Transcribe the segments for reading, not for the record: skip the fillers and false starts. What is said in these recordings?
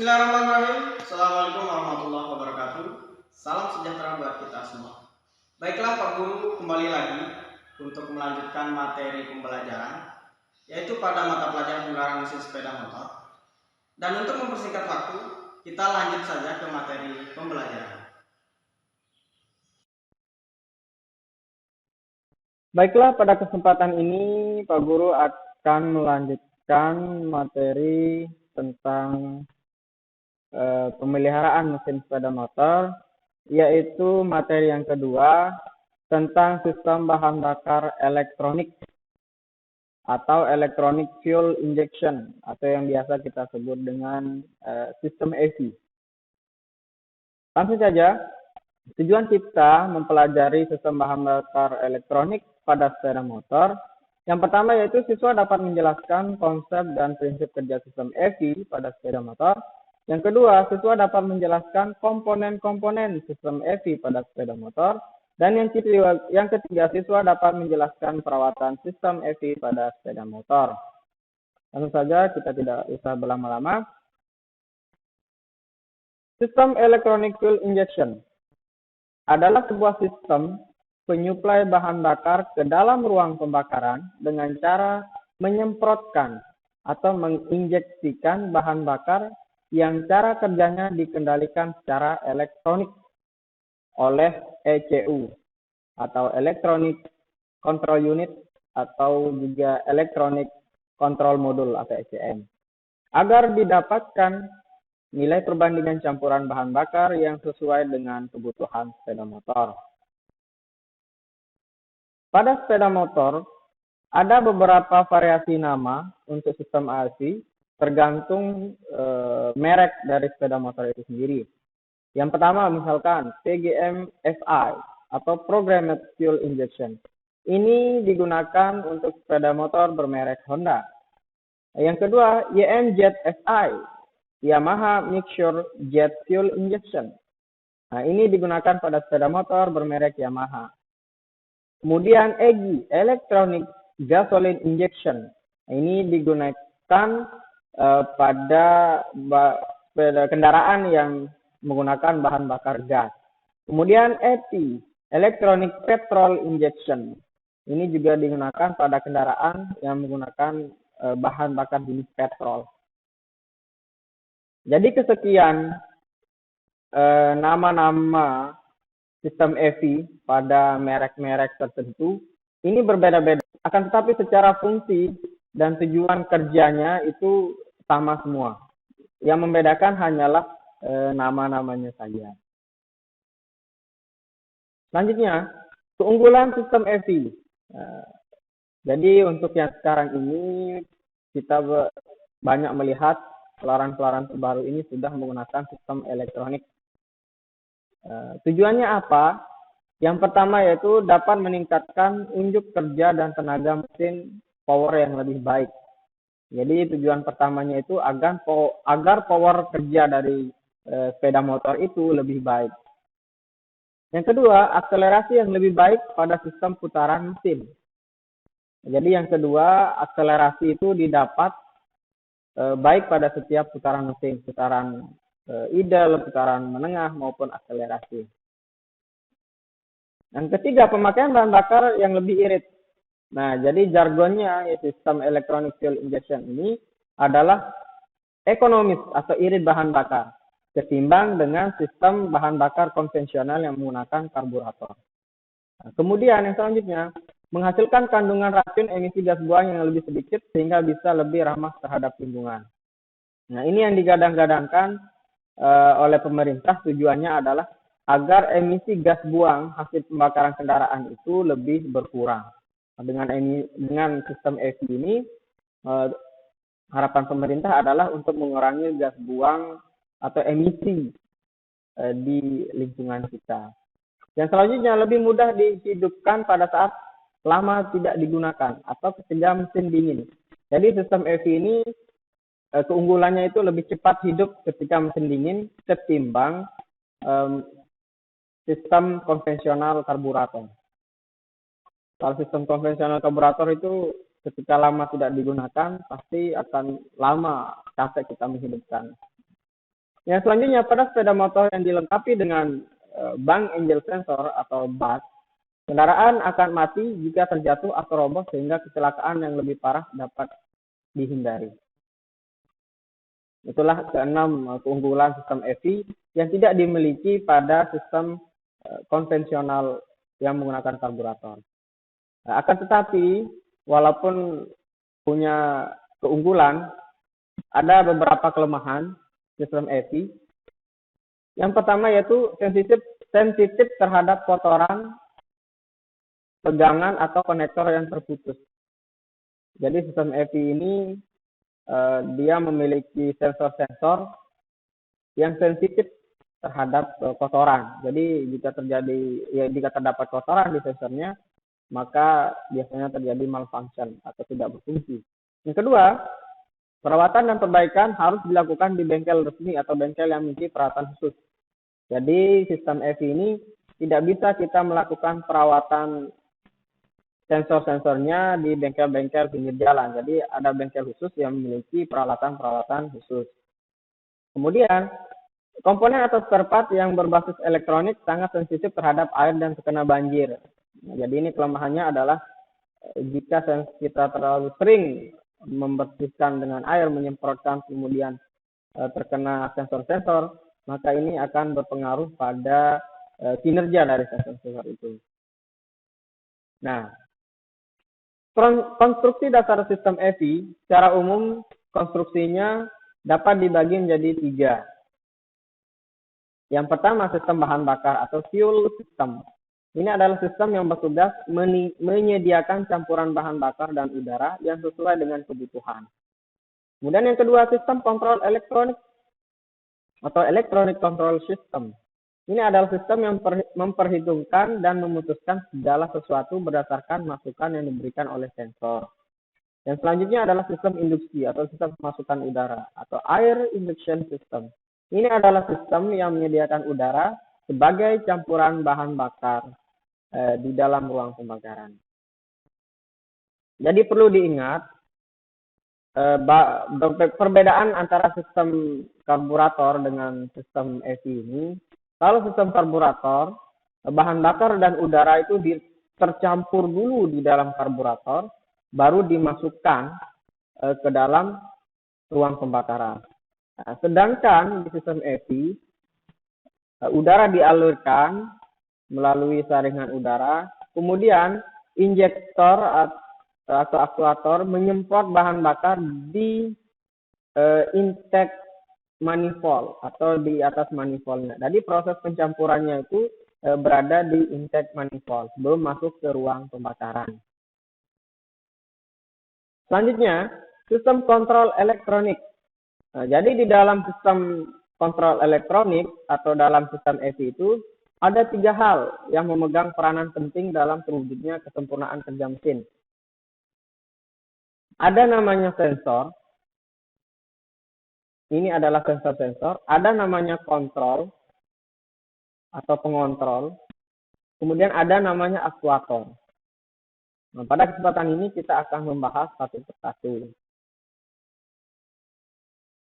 Bismillahirrahmanirrahim. Assalamualaikum warahmatullahi wabarakatuh. Salam sejahtera buat kita semua. Baiklah Pak Guru, kembali lagi untuk melanjutkan materi pembelajaran, yaitu pada mata pelajaran penggaraan mesin sepeda motor. Dan untuk mempersingkat waktu, kita lanjut saja ke materi pembelajaran. Baiklah, pada kesempatan ini Pak Guru akan melanjutkan materi tentang pemeliharaan mesin sepeda motor, yaitu materi yang kedua tentang sistem bahan bakar elektronik atau electronic fuel injection atau yang biasa kita sebut dengan sistem EV. Langsung saja, tujuan kita mempelajari sistem bahan bakar elektronik pada sepeda motor. Yang pertama yaitu siswa dapat menjelaskan konsep dan prinsip kerja sistem EV pada sepeda motor. Yang kedua, siswa dapat menjelaskan komponen-komponen sistem EV pada sepeda motor. Dan yang ketiga, siswa dapat menjelaskan perawatan sistem EV pada sepeda motor. Langsung saja, kita tidak usah berlama-lama. Sistem electronic fuel injection adalah sebuah sistem penyuplai bahan bakar ke dalam ruang pembakaran dengan cara menyemprotkan atau menginjeksikan bahan bakar yang cara kerjanya dikendalikan secara elektronik oleh ECU atau Electronic Control Unit atau juga Electronic Control Module atau ECM agar didapatkan nilai perbandingan campuran bahan bakar yang sesuai dengan kebutuhan sepeda motor. Pada sepeda motor, ada beberapa variasi nama untuk sistem ASI tergantung merek dari sepeda motor itu sendiri. Yang pertama misalkan PGM-FI atau Programmed Fuel Injection. Ini digunakan untuk sepeda motor bermerek Honda. Yang kedua YMZ-FI, Yamaha Mixture Jet Fuel Injection. Nah, ini digunakan pada sepeda motor bermerek Yamaha. Kemudian EGI, Electronic Gasoline Injection. Ini digunakan pada kendaraan yang menggunakan bahan bakar gas. Kemudian EPI, Electronic Petrol Injection. Ini juga digunakan pada kendaraan yang menggunakan bahan bakar jenis petrol. Jadi kesekian nama-nama sistem EV pada merek-merek tertentu ini berbeda-beda. Akan tetapi secara fungsi dan tujuan kerjanya itu sama semua. Yang membedakan hanyalah nama-namanya saja. Selanjutnya, keunggulan sistem EV. Jadi untuk yang sekarang ini kita banyak melihat keluaran-keluaran terbaru ini sudah menggunakan sistem elektronik. Tujuannya apa? Yang pertama yaitu dapat meningkatkan unjuk kerja dan tenaga mesin power yang lebih baik. Jadi tujuan pertamanya itu agar power kerja dari sepeda motor itu lebih baik. Yang kedua, akselerasi yang lebih baik pada sistem putaran mesin. Jadi yang kedua, akselerasi itu didapat baik pada setiap putaran mesin, putaran idle, putaran menengah maupun akselerasi. Yang ketiga, pemakaian bahan bakar yang lebih irit. Nah, jadi jargonnya sistem electronic fuel injection ini adalah ekonomis atau irit bahan bakar ketimbang dengan sistem bahan bakar konvensional yang menggunakan karburator. Nah, kemudian yang selanjutnya, menghasilkan kandungan racun emisi gas buang yang lebih sedikit sehingga bisa lebih ramah terhadap lingkungan. Nah, ini yang digadang-gadangkan oleh pemerintah, tujuannya adalah agar emisi gas buang hasil pembakaran kendaraan itu lebih berkurang. Dengan sistem EV ini, harapan pemerintah adalah untuk mengurangi gas buang atau emisi di lingkungan kita. Yang selanjutnya, lebih mudah dihidupkan pada saat lama tidak digunakan atau ketika mesin dingin. Jadi sistem EV ini keunggulannya itu lebih cepat hidup ketika mesin dingin ketimbang sistem konvensional karburator. Kalau sistem konvensional karburator itu ketika lama tidak digunakan, pasti akan lama capek kita menghidupkan. Yang selanjutnya, pada sepeda motor yang dilengkapi dengan bank angel sensor atau BAS, kendaraan akan mati jika terjatuh atau roboh sehingga kecelakaan yang lebih parah dapat dihindari. Itulah keenam keunggulan sistem EV yang tidak dimiliki pada sistem konvensional yang menggunakan karburator. Nah, akan tetapi, walaupun punya keunggulan, ada beberapa kelemahan sistem EV. Yang pertama yaitu sensitif terhadap kotoran, tegangan, atau konektor yang terputus. Jadi sistem EV ini dia memiliki sensor-sensor yang sensitif terhadap kotoran. Jadi jika terdapat kotoran di sensornya, maka biasanya terjadi malfunction atau tidak berfungsi. Yang kedua, perawatan dan perbaikan harus dilakukan di bengkel resmi atau bengkel yang memiliki perawatan khusus. Jadi sistem EV ini tidak bisa kita melakukan perawatan sensor-sensornya di bengkel-bengkel pinggir jalan. Jadi ada bengkel khusus yang memiliki peralatan-peralatan khusus. Kemudian, komponen atau spare part yang berbasis elektronik sangat sensitif terhadap air dan terkena banjir. Nah, jadi ini kelemahannya adalah jika kita terlalu sering membersihkan dengan air, menyemprotkan, kemudian terkena sensor-sensor, maka ini akan berpengaruh pada kinerja dari sensor-sensor itu. Nah, konstruksi dasar sistem EV secara umum konstruksinya dapat dibagi menjadi 3. Yang pertama, sistem bahan bakar atau fuel system. Ini adalah sistem yang bertugas menyediakan campuran bahan bakar dan udara yang sesuai dengan kebutuhan. Kemudian yang kedua, sistem kontrol elektronik atau electronic control system. Ini adalah sistem yang memperhitungkan dan memutuskan segala sesuatu berdasarkan masukan yang diberikan oleh sensor. Yang selanjutnya adalah sistem induksi atau sistem pemasukan udara atau air induction system. Ini adalah sistem yang menyediakan udara sebagai campuran bahan bakar di dalam ruang pembakaran. Jadi perlu diingat perbedaan antara sistem karburator dengan sistem EV ini. Kalau sistem karburator, bahan bakar dan udara itu tercampur dulu di dalam karburator, baru dimasukkan ke dalam ruang pembakaran. Nah, sedangkan di sistem EV, udara dialirkan melalui saringan udara, kemudian injektor atau aktuator menyemprot bahan bakar di intake manifold atau di atas manifoldnya. Jadi proses pencampurannya itu berada di intake manifold sebelum masuk ke ruang pembakaran. Selanjutnya, sistem kontrol elektronik. Nah, jadi di dalam sistem kontrol elektronik atau dalam sistem EV itu ada 3 hal yang memegang peranan penting dalam terwujudnya kesempurnaan kerja mesin. Ada namanya sensor. Ini adalah sensor-sensor. Ada namanya kontrol atau pengontrol. Kemudian ada namanya aktuator. Nah, pada kesempatan ini kita akan membahas satu persatu.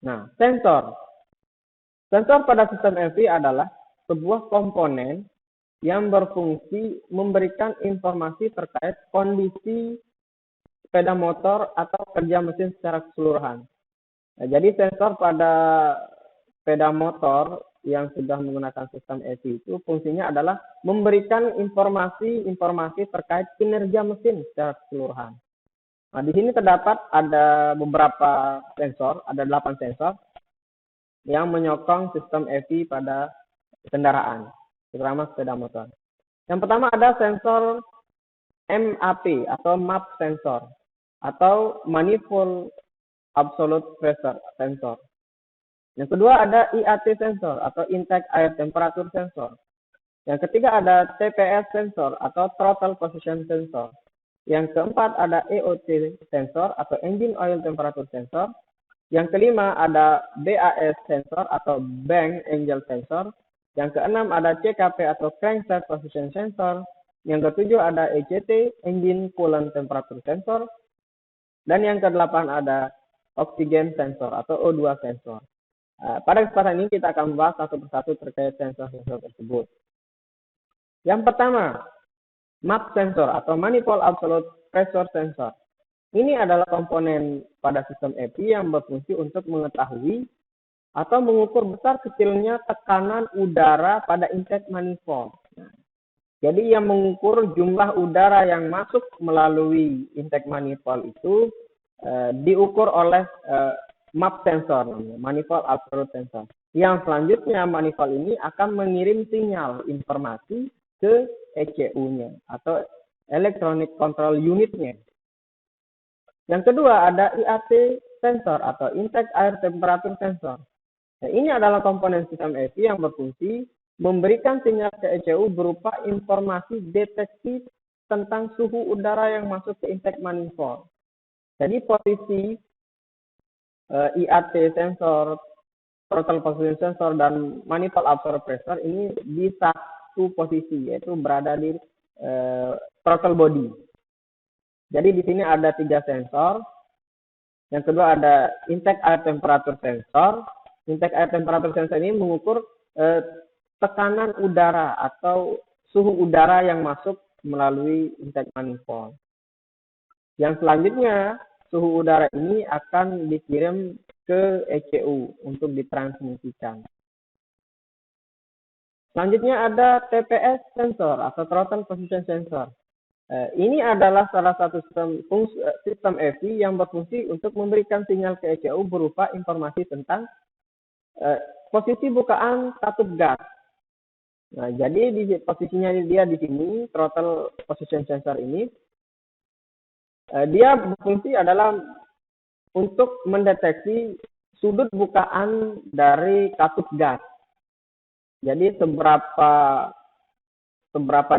Nah, sensor. Sensor pada sistem EV adalah sebuah komponen yang berfungsi memberikan informasi terkait kondisi sepeda motor atau kerja mesin secara keseluruhan. Nah, jadi sensor pada sepeda motor yang sudah menggunakan sistem EV itu fungsinya adalah memberikan informasi terkait kinerja mesin secara keseluruhan. Nah, di sini terdapat ada beberapa sensor, ada 8 sensor yang menyokong sistem EV pada kendaraan, terutama sepeda motor. Yang pertama ada sensor MAP atau MAP sensor atau Manifold Absolute Pressure sensor. Yang kedua ada IAT sensor atau Intake Air Temperature sensor. Yang ketiga ada TPS sensor atau Throttle Position sensor. Yang keempat ada EOT sensor atau Engine Oil Temperature sensor. Yang kelima ada BAS sensor atau Bank Angel sensor. Yang keenam ada CKP atau Crankshaft Position sensor. Yang ketujuh ada ECT Engine Coolant Temperature sensor. Dan yang kedelapan ada oxygen sensor atau O2 sensor. Pada kesempatan ini kita akan membahas satu persatu terkait sensor-sensor tersebut. Yang pertama, MAP sensor atau Manifold Absolute Pressure Sensor. Ini adalah komponen pada sistem EPI yang berfungsi untuk mengetahui atau mengukur besar kecilnya tekanan udara pada intake manifold. Jadi yang mengukur jumlah udara yang masuk melalui intake manifold itu diukur oleh MAP sensor, Manifold Absolute Sensor. Yang selanjutnya manifold ini akan mengirim sinyal informasi ke ECU-nya atau Electronic Control Unit-nya. Yang kedua ada IAT sensor atau Intake Air Temperature Sensor. Nah, ini adalah komponen sistem EPI yang berfungsi memberikan sinyal ke ECU berupa informasi deteksi tentang suhu udara yang masuk ke intake manifold. Jadi posisi IAT sensor, throttle position sensor, dan manifold absorber pressure ini di satu posisi, yaitu berada di throttle body. Jadi di sini ada 3 sensor. Yang kedua ada intake air temperature sensor. Intake air temperature sensor ini mengukur tekanan udara atau suhu udara yang masuk melalui intake manifold. Yang selanjutnya, suhu udara ini akan dikirim ke ECU untuk ditransmisikan. Selanjutnya ada TPS sensor atau throttle position sensor. Ini adalah salah satu sistem EPI yang berfungsi untuk memberikan sinyal ke ECU berupa informasi tentang posisi bukaan katup gas. Nah, jadi di posisinya dia di sini, throttle position sensor ini, dia berfungsi adalah untuk mendeteksi sudut bukaan dari katup gas. Jadi seberapa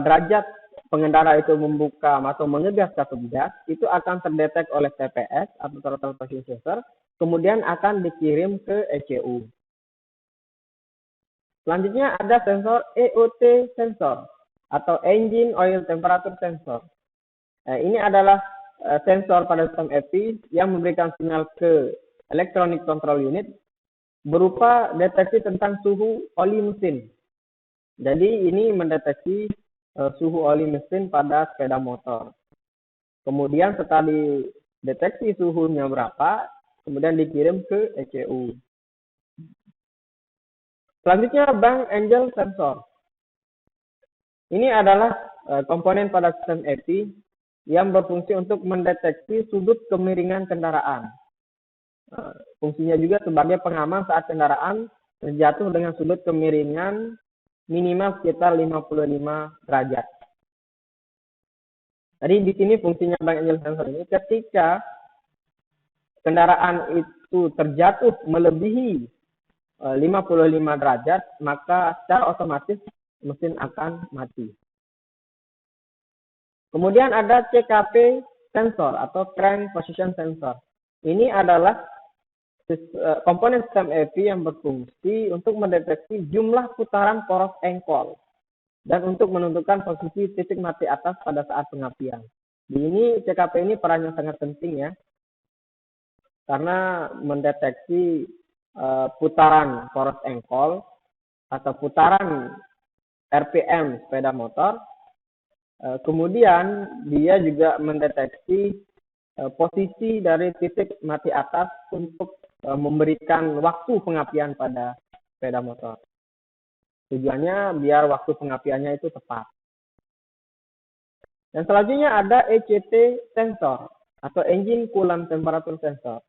derajat pengendara itu membuka atau mengegas katup gas, itu akan terdetek oleh TPS atau throttle position sensor, kemudian akan dikirim ke ECU. Selanjutnya ada sensor EOT sensor atau Engine Oil Temperature Sensor. Ini adalah sensor pada sistem EPI yang memberikan sinyal ke Electronic Control Unit berupa deteksi tentang suhu oli mesin. Jadi ini mendeteksi suhu oli mesin pada sepeda motor. Kemudian setelah dideteksi suhunya berapa, kemudian dikirim ke ECU. Selanjutnya Bang Angel Sensor. Ini adalah komponen pada sistem EPI yang berfungsi untuk mendeteksi sudut kemiringan kendaraan. Fungsinya juga sebagai pengaman saat kendaraan terjatuh dengan sudut kemiringan minimal sekitar 55 derajat. Jadi di sini fungsinya Bang Angel Sensor ini ketika kendaraan itu terjatuh melebihi 55 derajat, maka secara otomatis mesin akan mati. Kemudian ada CKP sensor atau Crank Position Sensor. Ini adalah komponen sistem EPI yang berfungsi untuk mendeteksi jumlah putaran poros engkol dan untuk menentukan posisi titik mati atas pada saat pengapian. Di ini CKP ini perannya sangat penting ya, karena mendeteksi putaran poros engkol atau putaran RPM sepeda motor. Kemudian dia juga mendeteksi posisi dari titik mati atas untuk memberikan waktu pengapian pada sepeda motor. Tujuannya biar waktu pengapiannya itu tepat. Dan selanjutnya ada ECT sensor atau Engine Coolant Temperature Sensor.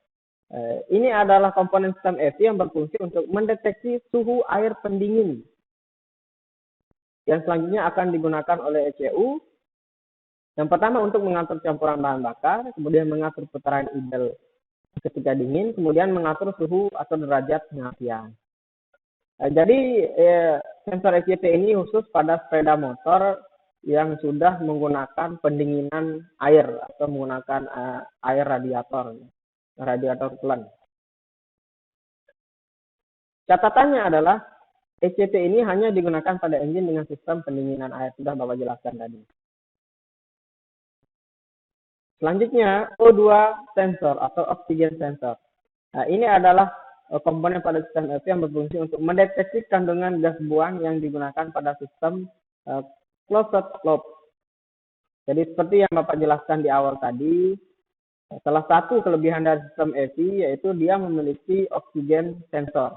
Ini adalah komponen sistem EPI yang berfungsi untuk mendeteksi suhu air pendingin yang selanjutnya akan digunakan oleh ECU. Yang pertama untuk mengatur campuran bahan bakar, kemudian mengatur putaran idle ketika dingin, kemudian mengatur suhu atau derajat pengapian. Jadi sensor ECT ini khusus pada sepeda motor yang sudah menggunakan pendinginan air atau menggunakan air radiator coolant. Catatannya adalah ECT ini hanya digunakan pada engine dengan sistem pendinginan air, sudah Bapak jelaskan tadi. Selanjutnya O2 sensor atau oxygen sensor. Nah, ini adalah komponen pada sistem EV yang berfungsi untuk mendeteksi kandungan gas buang yang digunakan pada sistem closed loop. Jadi seperti yang Bapak jelaskan di awal tadi, salah satu kelebihan dari sistem EV yaitu dia memiliki oksigen sensor.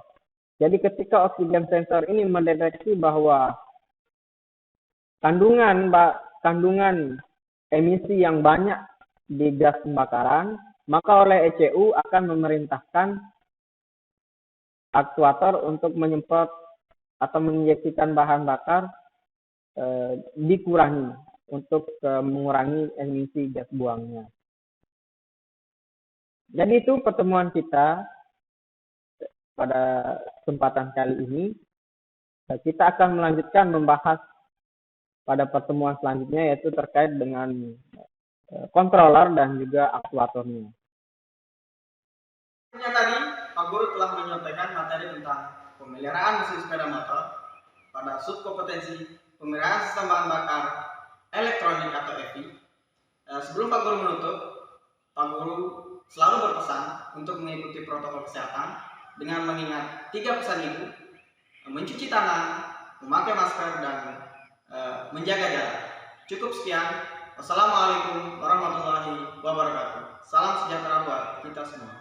Jadi ketika oksigen sensor ini mendeteksi bahwa kandungan emisi yang banyak di gas pembakaran, maka oleh ECU akan memerintahkan aktuator untuk menyemprot atau menginjeksikan bahan bakar dikurangi untuk mengurangi emisi gas buangnya. Jadi itu pertemuan kita pada kesempatan kali ini. Kita akan melanjutkan membahas pada pertemuan selanjutnya yaitu terkait dengan controller dan juga aktuatornya. Tadi Pak Guru telah menyampaikan materi tentang pemeliharaan mesin sepeda motor pada subkompetensi pemeliharaan sistem bahan bakar elektronik atau EV. Sebelum Pak Guru menutup, Pak Guru selalu berpesan untuk mengikuti protokol kesehatan dengan mengingat 3 pesan Ibu: mencuci tangan, memakai masker, dan menjaga jarak. Cukup sekian. Wassalamualaikum warahmatullahi wabarakatuh. Salam sejahtera buat kita semua.